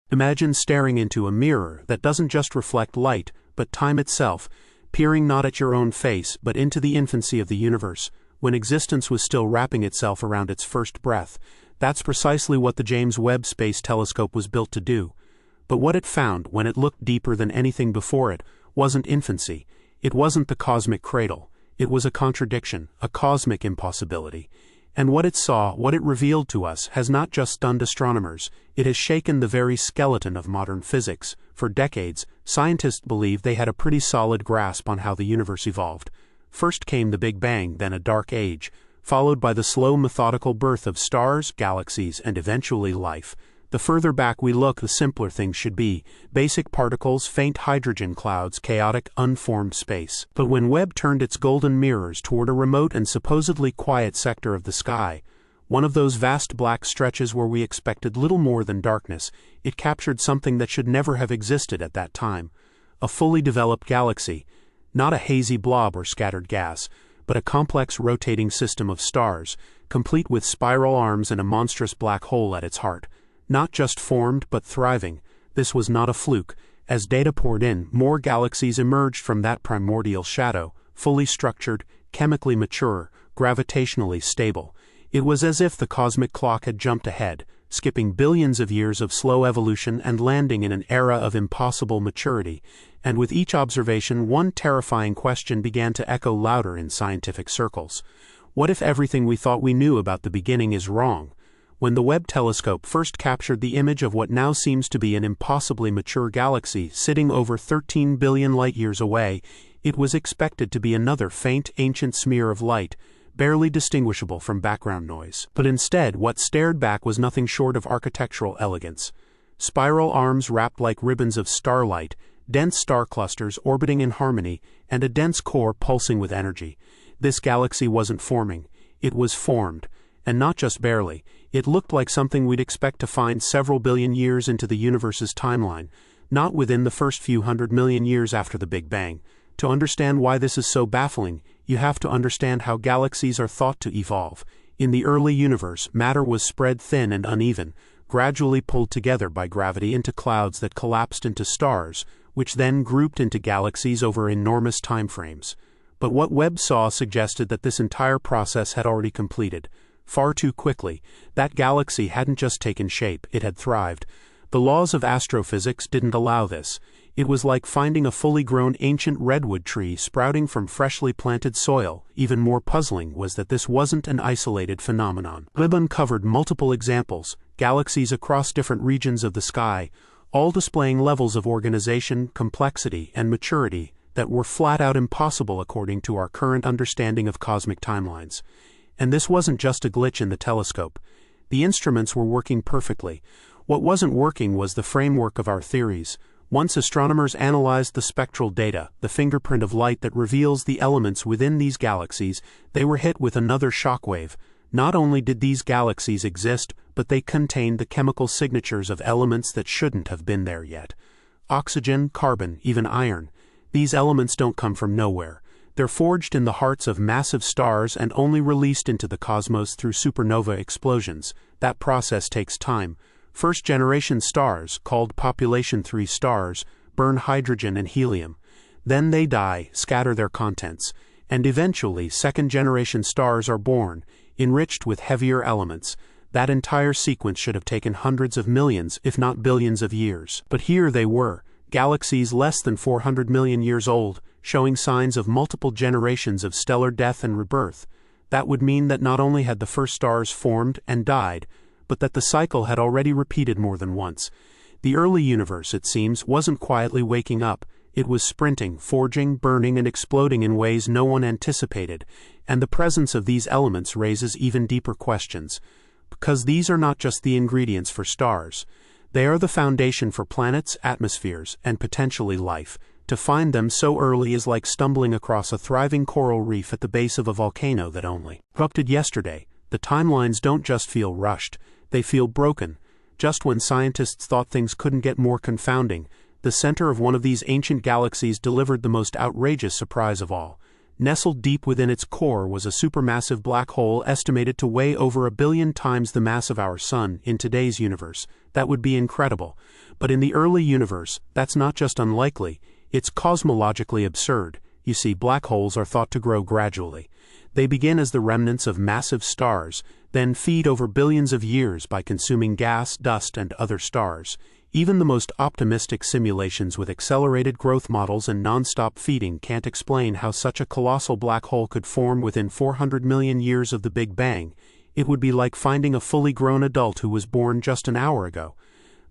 Imagine staring into a mirror that doesn't just reflect light, but time itself, peering not at your own face but into the infancy of the universe, when existence was still wrapping itself around its first breath. That's precisely what the James Webb Space Telescope was built to do. But what it found, when it looked deeper than anything before it, wasn't infancy. It wasn't the cosmic cradle. It was a contradiction, a cosmic impossibility. And what it saw, what it revealed to us, has not just stunned astronomers, it has shaken the very skeleton of modern physics. For decades, scientists believed they had a pretty solid grasp on how the universe evolved. First came the Big Bang, then a dark age, followed by the slow methodical birth of stars, galaxies, and eventually life. The further back we look, the simpler things should be: basic particles, faint hydrogen clouds, chaotic, unformed space. But when Webb turned its golden mirrors toward a remote and supposedly quiet sector of the sky, one of those vast black stretches where we expected little more than darkness, it captured something that should never have existed at that time. A fully developed galaxy, not a hazy blob or scattered gas, but a complex rotating system of stars, complete with spiral arms and a monstrous black hole at its heart. Not just formed, but thriving. This was not a fluke. As data poured in, more galaxies emerged from that primordial shadow, fully structured, chemically mature, gravitationally stable. It was as if the cosmic clock had jumped ahead, skipping billions of years of slow evolution and landing in an era of impossible maturity. And with each observation, one terrifying question began to echo louder in scientific circles. What if everything we thought we knew about the beginning is wrong? When the Webb telescope first captured the image of what now seems to be an impossibly mature galaxy sitting over 13 billion light-years away, it was expected to be another faint, ancient smear of light, barely distinguishable from background noise. But instead, what stared back was nothing short of architectural elegance. Spiral arms wrapped like ribbons of starlight, dense star clusters orbiting in harmony, and a dense core pulsing with energy. This galaxy wasn't forming, it was formed. And not just barely. It looked like something we'd expect to find several billion years into the universe's timeline, not within the first few 100 million years after the Big Bang. To understand why this is so baffling, you have to understand how galaxies are thought to evolve. In the early universe, matter was spread thin and uneven, gradually pulled together by gravity into clouds that collapsed into stars, which then grouped into galaxies over enormous time frames. But what Webb saw suggested that this entire process had already completed. Far too quickly. That galaxy hadn't just taken shape, it had thrived. The laws of astrophysics didn't allow this. It was like finding a fully grown ancient redwood tree sprouting from freshly planted soil. Even more puzzling was that this wasn't an isolated phenomenon. Webb uncovered multiple examples, galaxies across different regions of the sky, all displaying levels of organization, complexity, and maturity that were flat out impossible according to our current understanding of cosmic timelines. And this wasn't just a glitch in the telescope. The instruments were working perfectly. What wasn't working was the framework of our theories. Once astronomers analyzed the spectral data, the fingerprint of light that reveals the elements within these galaxies, they were hit with another shockwave. Not only did these galaxies exist, but they contained the chemical signatures of elements that shouldn't have been there yet. Oxygen, carbon, even iron. These elements don't come from nowhere. They're forged in the hearts of massive stars and only released into the cosmos through supernova explosions. That process takes time. First-generation stars, called population 3 stars, burn hydrogen and helium. Then they die, scatter their contents. And eventually, second-generation stars are born, enriched with heavier elements. That entire sequence should have taken hundreds of millions, if not billions of years. But here they were, galaxies less than 400 million years old, showing signs of multiple generations of stellar death and rebirth. That would mean that not only had the first stars formed and died, but that the cycle had already repeated more than once. The early universe, it seems, wasn't quietly waking up. It was sprinting, forging, burning, and exploding in ways no one anticipated. And the presence of these elements raises even deeper questions. Because these are not just the ingredients for stars. They are the foundation for planets, atmospheres, and potentially life. To find them so early is like stumbling across a thriving coral reef at the base of a volcano that only erupted yesterday. The timelines don't just feel rushed, they feel broken. Just when scientists thought things couldn't get more confounding, the center of one of these ancient galaxies delivered the most outrageous surprise of all. Nestled deep within its core was a supermassive black hole estimated to weigh over 1 billion times the mass of our Sun in today's universe. That would be incredible. But in the early universe, that's not just unlikely, it's cosmologically absurd. You see, black holes are thought to grow gradually. They begin as the remnants of massive stars, then feed over billions of years by consuming gas, dust, and other stars. Even the most optimistic simulations with accelerated growth models and non-stop feeding can't explain how such a colossal black hole could form within 400 million years of the Big Bang. It would be like finding a fully grown adult who was born just an hour ago.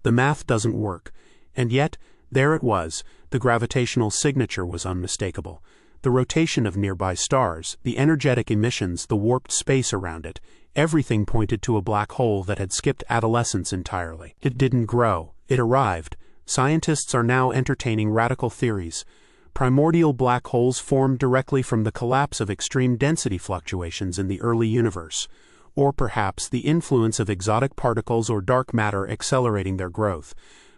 The math doesn't work. And yet, there it was. The gravitational signature was unmistakable. The rotation of nearby stars, the energetic emissions, the warped space around it, everything pointed to a black hole that had skipped adolescence entirely. It didn't grow. It arrived. Scientists are now entertaining radical theories. Primordial black holes formed directly from the collapse of extreme density fluctuations in the early universe, or perhaps the influence of exotic particles or dark matter accelerating their growth.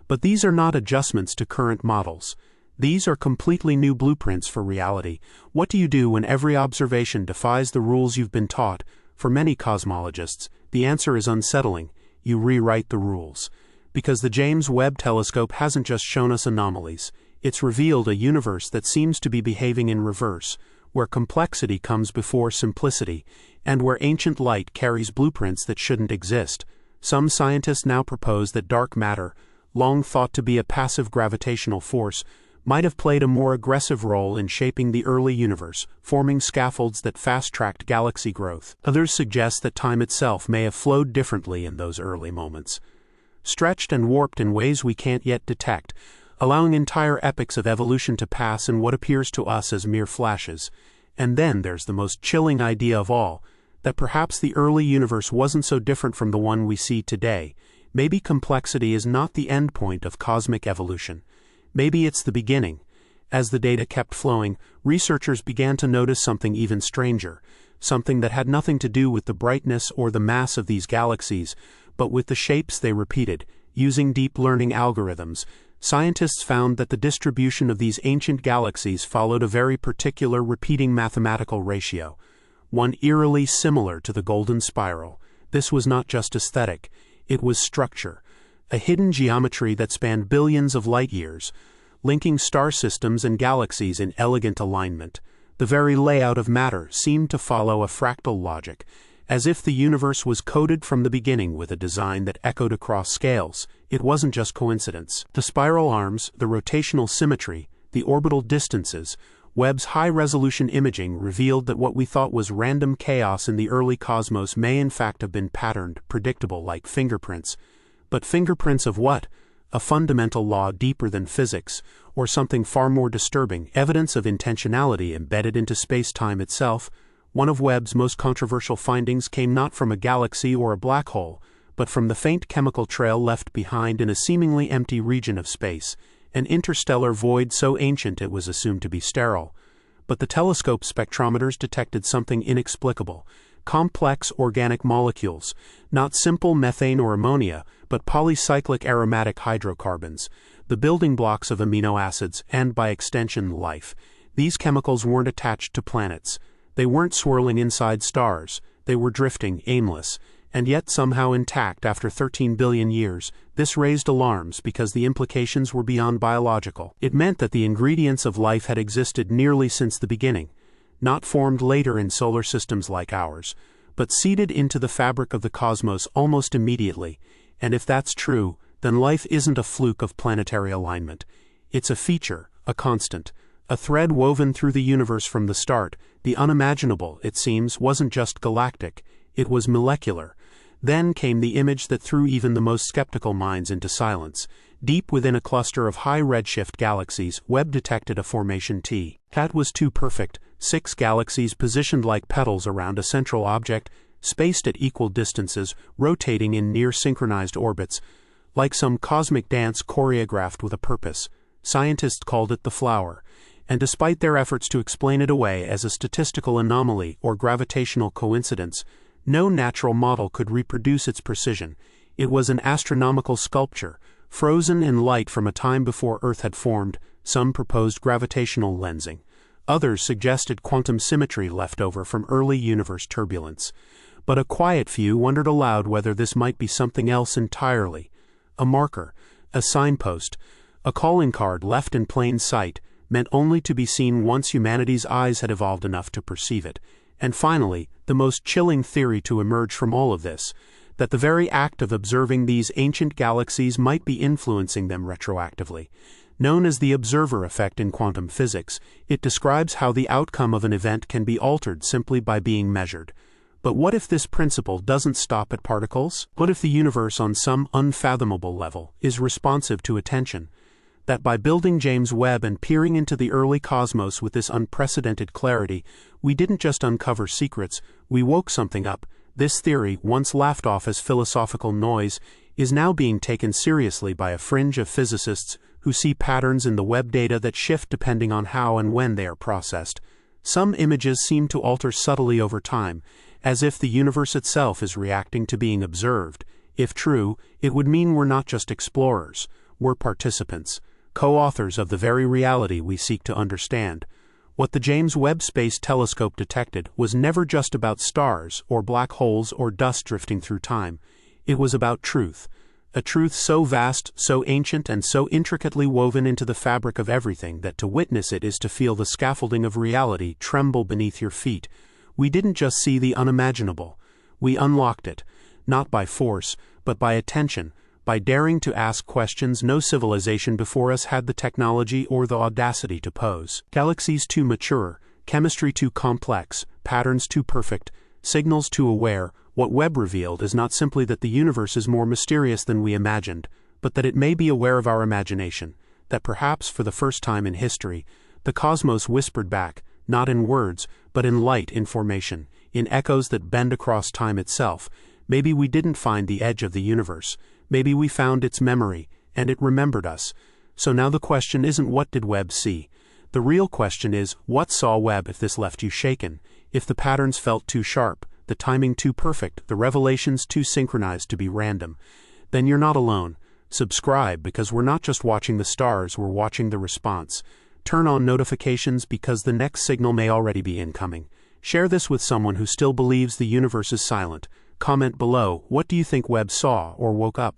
But these are not adjustments to current models. These are completely new blueprints for reality. What do you do when every observation defies the rules you've been taught? For many cosmologists, the answer is unsettling. You rewrite the rules. Because the James Webb telescope hasn't just shown us anomalies, it's revealed a universe that seems to be behaving in reverse, where complexity comes before simplicity, and where ancient light carries blueprints that shouldn't exist. Some scientists now propose that dark matter, long thought to be a passive gravitational force, might have played a more aggressive role in shaping the early universe, forming scaffolds that fast-tracked galaxy growth. Others suggest that time itself may have flowed differently in those early moments, stretched and warped in ways we can't yet detect, allowing entire epochs of evolution to pass in what appears to us as mere flashes. And then there's the most chilling idea of all, that perhaps the early universe wasn't so different from the one we see today. Maybe complexity is not the end point of cosmic evolution. Maybe it's the beginning. As the data kept flowing, researchers began to notice something even stranger, something that had nothing to do with the brightness or the mass of these galaxies, but with the shapes they repeated. Using deep learning algorithms, scientists found that the distribution of these ancient galaxies followed a very particular repeating mathematical ratio, one eerily similar to the golden spiral. This was not just aesthetic, it was structure, a hidden geometry that spanned billions of light years, linking star systems and galaxies in elegant alignment. The very layout of matter seemed to follow a fractal logic, as if the universe was coded from the beginning with a design that echoed across scales. It wasn't just coincidence. The spiral arms, the rotational symmetry, the orbital distances, Webb's high-resolution imaging revealed that what we thought was random chaos in the early cosmos may in fact have been patterned, predictable like fingerprints. But fingerprints of what? A fundamental law deeper than physics, or something far more disturbing, evidence of intentionality embedded into space-time itself. One of Webb's most controversial findings came not from a galaxy or a black hole, but from the faint chemical trail left behind in a seemingly empty region of space, an interstellar void so ancient it was assumed to be sterile. But the telescope spectrometers detected something inexplicable: complex organic molecules, not simple methane or ammonia, but polycyclic aromatic hydrocarbons, the building blocks of amino acids and, by extension, life. These chemicals weren't attached to planets. They weren't swirling inside stars. They were drifting, aimless, and yet somehow intact after 13 billion years. This raised alarms because the implications were beyond biological. It meant that the ingredients of life had existed nearly since the beginning, not formed later in solar systems like ours, but seeded into the fabric of the cosmos almost immediately. And if that's true, then life isn't a fluke of planetary alignment. It's a feature, a constant, a thread woven through the universe from the start. The unimaginable, it seems, wasn't just galactic, it was molecular. Then came the image that threw even the most skeptical minds into silence. Deep within a cluster of high redshift galaxies, Webb detected a formation T. That was too perfect. 6 galaxies positioned like petals around a central object, spaced at equal distances, rotating in near-synchronized orbits, like some cosmic dance choreographed with a purpose. Scientists called it the flower, and despite their efforts to explain it away as a statistical anomaly or gravitational coincidence, no natural model could reproduce its precision. It was an astronomical sculpture, frozen in light from a time before Earth had formed. Some proposed gravitational lensing, Others suggested quantum symmetry left over from early universe turbulence. But a quiet few wondered aloud whether this might be something else entirely. A marker, a signpost, a calling card left in plain sight, meant only to be seen once humanity's eyes had evolved enough to perceive it. And finally, the most chilling theory to emerge from all of this, that the very act of observing these ancient galaxies might be influencing them retroactively. Known as the observer effect in quantum physics, it describes how the outcome of an event can be altered simply by being measured. But what if this principle doesn't stop at particles? What if the universe on some unfathomable level is responsive to attention? That by building James Webb and peering into the early cosmos with this unprecedented clarity, we didn't just uncover secrets, we woke something up. This theory, once laughed off as philosophical noise, is now being taken seriously by a fringe of physicists who see patterns in the Webb data that shift depending on how and when they are processed. Some images seem to alter subtly over time, as if the universe itself is reacting to being observed. If true, it would mean we're not just explorers, we're participants, co-authors of the very reality we seek to understand. What the James Webb Space Telescope detected was never just about stars or black holes or dust drifting through time. It was about truth. A truth so vast, so ancient, and so intricately woven into the fabric of everything that to witness it is to feel the scaffolding of reality tremble beneath your feet. We didn't just see the unimaginable. We unlocked it, not by force, but by attention, by daring to ask questions no civilization before us had the technology or the audacity to pose. Galaxies too mature, chemistry too complex, patterns too perfect, signals too aware. What Webb revealed is not simply that the universe is more mysterious than we imagined, but that it may be aware of our imagination, that perhaps for the first time in history, the cosmos whispered back, not in words, but in light information, in echoes that bend across time itself. Maybe we didn't find the edge of the universe, maybe we found its memory, and it remembered us. So now the question isn't what did Webb see? The real question is, what saw Webb if this left you shaken, if the patterns felt too sharp, the timing too perfect, the revelations too synchronized to be random? Then you're not alone. Subscribe, because we're not just watching the stars, we're watching the response. Turn on notifications because the next signal may already be incoming. Share this with someone who still believes the universe is silent. Comment below, what do you think Webb saw or woke up?